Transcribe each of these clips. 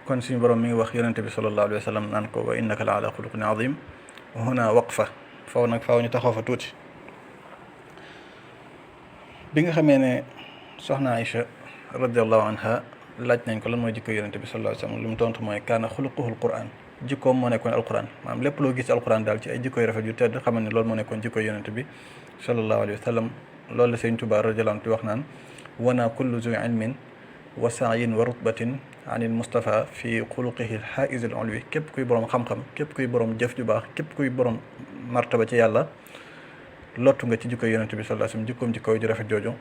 kon suñu borom mi ngi wax yonente bi sallallahu alayhi wa sallam naan ko wa innaka la ala xuluqin azim wa huna waqfa faw nag faaw ñu taxaw fa tuuti. bi nga xamee ne soxna Aïcha radiallahu anha laaj nañ ko lan mooy jikko yonente bi sallallahu alayhi wa sallam lu mu tontu mooy kaana xuluquhul quran jikkoom moo nekkoon alquran maanaam lépp loo gis ci alquran daal ci ay jikkoy rafet yu tedd xamal ne loolu moo nekkoon jikko yonente bi sallallahu alayhi wa sallam. loolu la Sëñ Tuubaa radiyallahu anhu wax naan wana kullu zu ilmin wa sa'yin wa rutbatin anil Mustafa fi xuluqihi al-haa'iz al-ulwi képp kuy borom xam-xam képp kuy borom jëf ju baax képp kuy borom martaba ci yàlla lottu nga ci jikko yonent bi sallallahu alayhi wasallam jikkoom jikko ju rafet jooju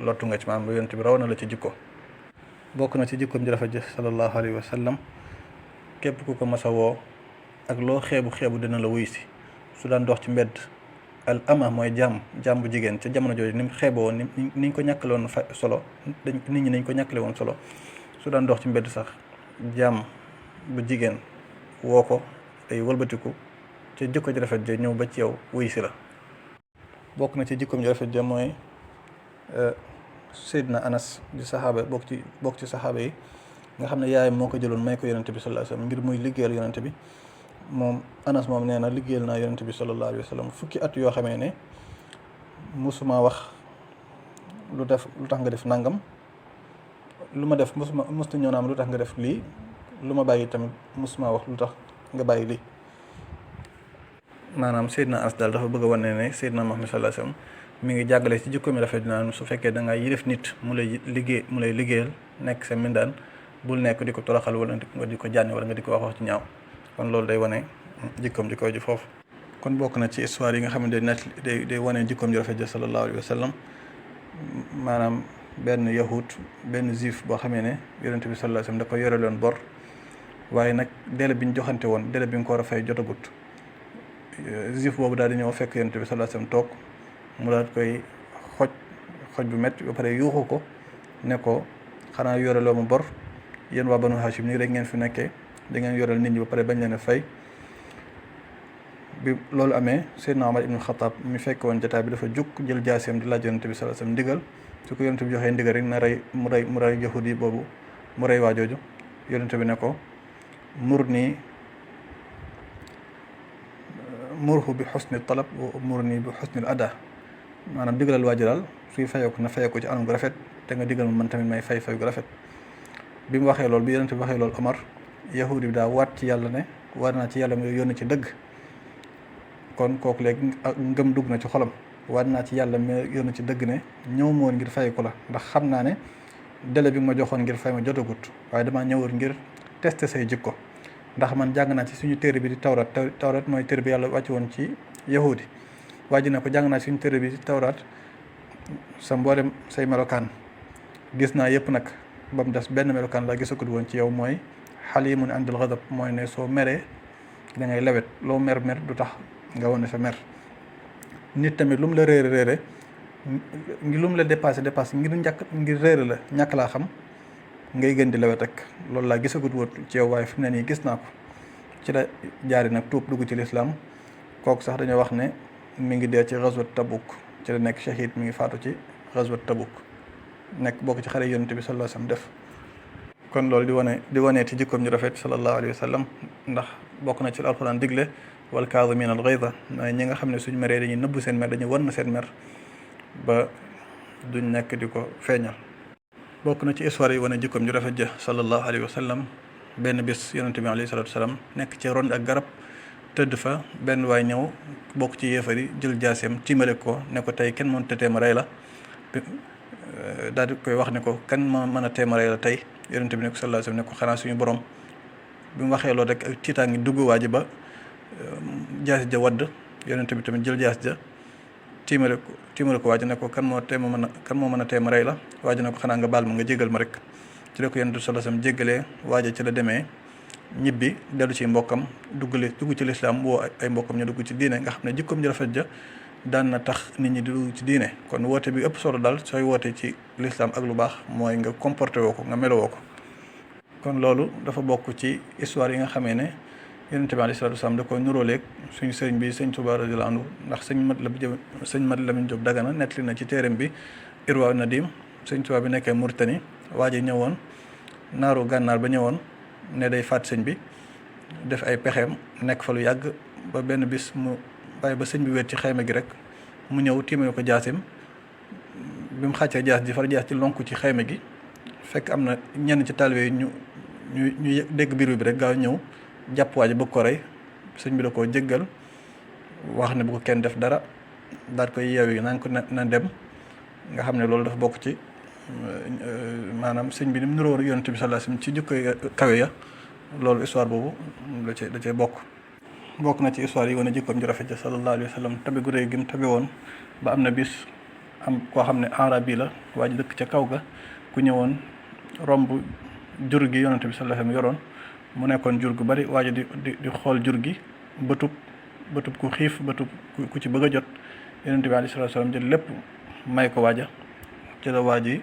lottu nga ci maanaam yonent bi raw na la ci jikko. bokk na ci jikkoom ji rafet ji sallallahu alayhi wasallam képp ku ko masa woo ak loo xeebu dina la wuy si. su daan dox ci mbedd al ama mooy jaam bu jigéen ca jamono jooju ni mu xeeboo woon niñ ko ñàkkale woon solo nit ñi nañ ko ñàkkale woon solo su daan dox ci mbedd sax jaam bu jigéen woo ko day wëlbatiku ca jikko ji rafet ja ñëw ba ci yow wuy si la. bokk na ci jikkoom ji rafet ja mooy Seydina Anas di saxaaba bokk ci saxaaba yi nga xam ne yaayam moo ko jëloon may ko yonente bi sallallahu alayhi wasallam ngir muy liggéeyal yonente bi. moom Anas moom nee na liggéeyal naa yonente bi sallallahu alayhi wa sallam fukki at yoo xamee ne musuma wax lu tax nga def nangam lu ma def musta ñëw naam lu tax nga def lii lu ma bàyyi tamit musuma wax lu tax nga bàyyi lii. maanaam Seydina Anas daal dafa bëgg a wane ne Seydina Muhammad sallallahu alayhi wa sallam mi ngi jàngale ci jikko mi rafet naan su fekkee da ngaa yilif nit mu lay liggéeyal nekk sa mindaan bul nekk di ko toroxal wala nga di ko jànni wala nga di ko wax ci ñaaw. kon loolu day wane jikkoom ji foofu. kon bokk na ci histoire yi nga xam ne day wane jikkoom ji rafet ja sallallahu alayhi wa sallam maanaam benn yahud benn juif boo xamee ne yonente bi sallallahu alayhi wa sallam da ko yore loon bor waaye nag délai bi ñu joxante woon délai bi nga ko war a fay jotagut. juif boobu daal di ñëw fekk yonente bi sallallahu alayhi wa sallam toog mu daal koy xoj bu métti ba pare yuuxu ko ne ko xanaa yore loo ma bor yéen waa Banu Hashim nii rek ngeen fi nekkee. da ngeen yoral nit ñi ba pare bañ leen a fay. bi loolu amee Seydina Omar ibn Khattab mi fekk woon jotaay bi dafa jukk jël jaaseem di laaj yonente bi sallallahu alayhi wasallam ndigal su ko yonente bi joxee ndigal rek na rey mu rey yahudi boobu mu rey waa jooju. yonente bi ne ko murhu bi husni talab wa murni bi husni ada maanaam digalal waa ji daal suy fayeeku na fayeeku ci anam gu rafet te nga digal man tamit may fay gu rafet. bi mu waxee loolu bi yonente bi waxee loolu Omar yahudi bi daa waat ci yàlla ne war naa ci yàlla mu yónni ci dëgg kon kooku léegi ngëm dugg na ci xolam waat naa ci yàlla mu yónni ci dëgg ne ñëw ma woon ngir fayeku la ndax xam naa ne délai bi ma joxoon ngir fay ma jotagut waaye damaa ñëwoon ngir tester say jikko ndax man jàng naa ci suñu téere bi di tawrat mooy téere bi yàlla wàcc woon ci yahudi waa ji ne ko jàng naa ci suñu téere bi di tawrat sa mboolem say melokaan gis naa yëpp nag ba mu des benn melokaan laa gisagut woon ci yow mooy xalimun indal ghadab mooy ne soo meree da ngay lewet loo mer du tax nga wane sa mer. nit tamit lu mu la réere lu mu la dépassé ngir réere la ñàkk laa xam ngay gën di lewet ak loolu laa gisagut woon ci yow waaye fi mu ne nii gis naa ko ci la jaari nag tuub dugg ci lislaam kooku sax dañoo wax ne mi ngi dee ci ghazwat Tabuk ci la nekk shahid mi ngi faatu ci ghazwat Tabuk nekk bokk ci xare yonent bi sallallahu alayhi wasallam def. kon loolu di wane ci jikkoom ñu rafet sallallahu alayhi wa sallam ndax bokk na ci alquran digle wal kaazimiina al ghayza mooy ñi nga xam ne suñ meree dañuy nëbbu seen mer dañuy wan seen mer ba duñ nekk di ko feeñal. bokk na ci histoire yi wane jikkoom ñu rafet ja sallallahu alayhi wa sallam benn bis yonente bi alayhi salatu wasalam nekk ci ron ak garab tëdd fa benn waay ñëw bokk ci yéefar yi jël jaaseem tiimale ko ne ko tey kenn mënut a téema rey la daal di koy wax ne ko kan ma mën a téema rey la tey. yonente bi ne ko sallallahu alayhi wasallam ne ko xanaa suñu borom bi mu waxee loolu rek ak tiitaa ngi dugg waa ji ba jaasi ja wadd yonente bi tamit jël jaas ja tiimale ko waa ji ne ko kan moo mën a teema rey la waa ji ne ko xanaa nga baal ma nga jégal ma rek ci la ko yonente bi sallallahu alayhi wasallam jéggalee waa ji ci la demee ñibbi dellu ci mbokkam dugg ci lislaam woo ay mbokkam ñu dugg ci diine nga xam ne jikkoom ji rafet ja daan na tax nit ñi di dugg ci diine. kon woote bi ëpp solo daal sooy woote ci lislaam ak lu baax mooy nga comporté woo ko nga melowoo ko. kon loolu dafa bokk ci histoire yi nga xamee ne yonent bi alayhi salaatu wasalaam da ko nuróoleeg suñu sëriñ bi sëñ Tuubaa radiyallaahu anhu ndax sëñ Mat Lamin Jóob Dagana nettali na ci téereem bi Irwaa Nadim sëñ Tuubaa bi nekkee Mauritanie waa ji ñëwoon naaru gànnaar ba ñëwoon ne day faat sëñ bi def ay pexeem nekk fa lu yàgg ba benn bis mu bàyyi ba sëñ bi wéet ci xayma gi rek mu ñëw tiimale ko jaasim bi mu xàccee jaas ji far jaas ci lonku ci xayma gi fekk am na ñenn ci taalibe yi ñu dégg biir bi rek gaaw ñëw jàpp waa ji bëgg ko rey sëñ bi da koo jéggal wax ne bu ko kenn def dara daal koy yeew yi naan ko na dem nga xam ne loolu dafa bokk ci maanaam sëñ bi ni mu niróo yonent bi sallallahu alayhi wasallam ci jikko kawe ya loolu histoire boobu da cee bokk na ci histoire yi wane jikkoom ju rafet ja sallallahu alayhi wasallam tabe gu réy gi mu tabe woon ba am na bis am koo xam ne arabi la waa ji dëkk ca kaw ga ku ñëwoon romb jur gi yonent bi sallallahu alayhi wasallam yoroon mu nekkoon jur gu bari waa ji di xool jur gi bëtub ku xiif bëtub ku ci bëgg a jot yonent bi alayhi wasallam jël lépp may ko waaja ci la waa ji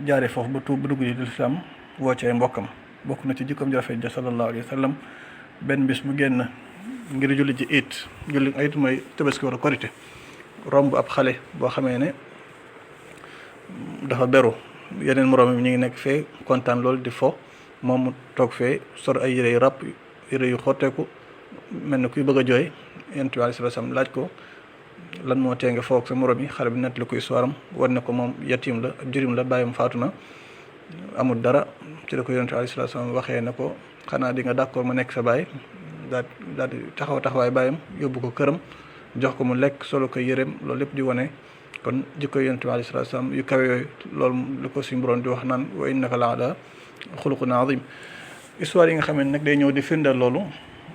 jaare foofu ba tuub ba dugg ci lislaam woo ci ay mbokkam bokk na ci jikkoom ju rafet ja sallallahu alayhi wasallam benn bis mu génn ngir julli ci it julli it mooy tabaski wala korité romb ab xale boo xamee ne dafa beru yeneen moroom yi ñu ngi nekk fee kontaan loolu di fo moom mu toog fee sor ay yére yu ràpp yére yu xotteeku mel na kuy bëgg a jooy yonent bi alayhi salaam laaj ko lan moo tee nga foog sa moroom yi xale bi nettali ko histoire am war ne ko moom yatim la ab jirim la bàyyam faatu na amul dara ci la ko yonent bi alayhi salaam waxee ne ko xanaa di nga d'accord ma nekk sa baay daal di taxawaay bàyyam yóbbu ko këram jox ko mu lekk solo ko yéreem loolu lépp di wane kon jikko yonent bi alayhi salaam yu kawe yooyu loolu lu ko suñu borom di wax naan wa innaka la ala xuluqin azim histoire yi nga xam ne nag day ñëw di firndeel loolu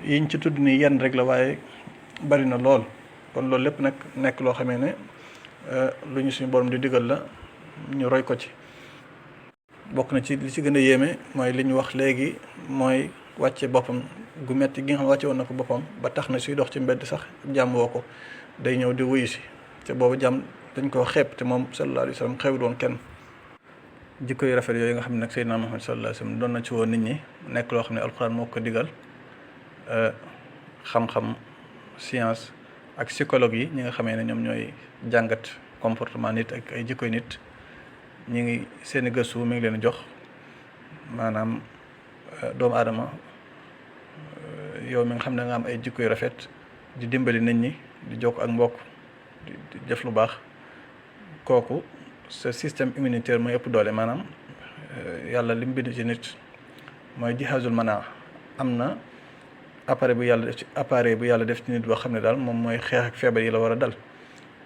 yiñ ci tudd nii yenn rek la waaye bari na lool kon loolu lépp nag nekk loo xamee ne lu ñu suñu borom di digal la ñu roy ko ci bokk na ci li ci gën a yéeme mooy li ñu wax léegi mooy wàcce boppam gu metti gi nga xam ne wàcce woon na ko boppam ba tax na suy dox ci mbedd sax jàmm woo ko day ñëw di wuyu si te boobu jàmm dañ koo xeeb te moom sallallahu alayhi wa sallam xeebul woon kenn jikko yu rafet yooyu nga xam ne nag Seydina Muhammad sallallahu alayhi wa sallam doon na ci woon nit ñi nekk loo xam ne alxuraan moo ko digal xam-xam science ak psychologue yi ñi nga xamee ne ñoom ñooy jàngat comportement nit ak ay jikkoy nit ñi ngi seeni gëstu mi ngi leen jox maanaam doomu aadama yow mi nga xam ne nga am ay jikko yu rafet di dimbali nit ñi di jokk ak mbokk di def lu baax kooku sa système immunitaire mooy ëpp doole maanaam yàlla li mu bind ci nit mooy jihazul mana am na appareil bu yàlla def ci nit boo xam ne daal moom mooy xeex ak feebar yi la war a dal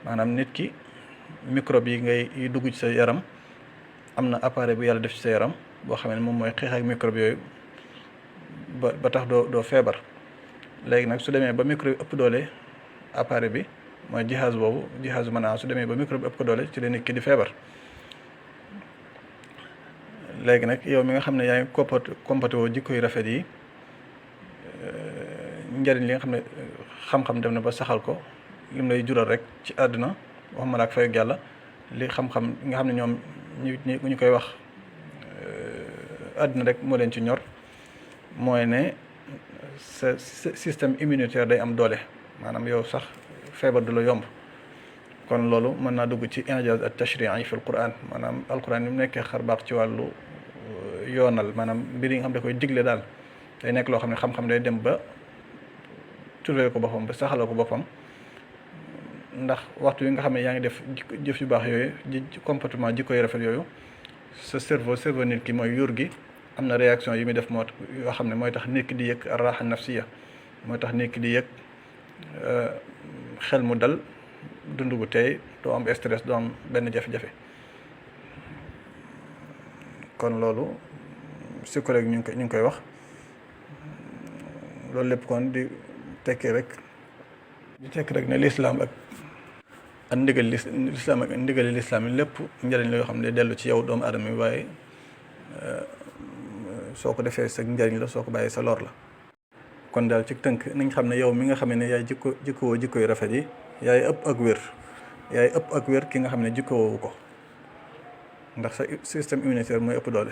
maanaam nit ki microbe yi dugg ci sa yaram am na appareil bu yàlla def ci sa yaram boo xam ne moom mooy xeex ak microbe yooyu ba tax doo feebar léegi nag su demee ba microbe ëpp doole appareil bi mooy jihaz boobu jihazu mana su demee ba microbe ëpp ko doole ci la nit ki di feebar léegi nag yow mi nga xam ne yaa ngi comporté woo jikko yu rafet yi njëriñ li nga xam ne xam-xam dem na ba saxal ko lim lay jural rek ci àdduna waxuma la ak fayog yàlla li xam-xam nga xam ne ñoom ñu koy wax àdduna rek moo leen ci ñor mooy ne sa système immunitaire day am doole maanaam yow sax feebar du la yomb kon loolu mën naa dugg ci injaz at tashri'i fi alquran maanaam alquran ni mu nekkee xar baax ci wàllu yoonal maanaam mbir yi nga xam da koy digle daal day nekk loo xam ne xam-xam day dem ba trouvé ko boppam ba saxala ko boppam ndax waxtu yi nga xam ne yaa ngi def jëf yu baax yooyu comportement jikko yu rafet yooyu sa cerveau nit ki mooy yuur gi am na réaction yi muy def moo yoo xam ne mooy tax nit ki di yëg raxa nafsiya mooy tax nit ki di yëg xel mu dal dund gu tey doo am stress doo am benn jafe-jafe kon loolu psychologue ñu ngi koy wax loolu lépp kon di tekki rek ne lislaam ak ndigali lislaam yi lépp njëriñ la yoo xam ne day dellu ci yow doomu aadama yi waaye soo ko defee sa njëriñ la soo ko bàyyee sa lor la kon daal ci tënk nañ xam ne yow mi nga xam ne yaay jikkowoo jikko yu rafet yi yaay ëpp ak wér ki nga xam ne jikkowoowu ko ndax sa système immunitaire mooy ëpp doole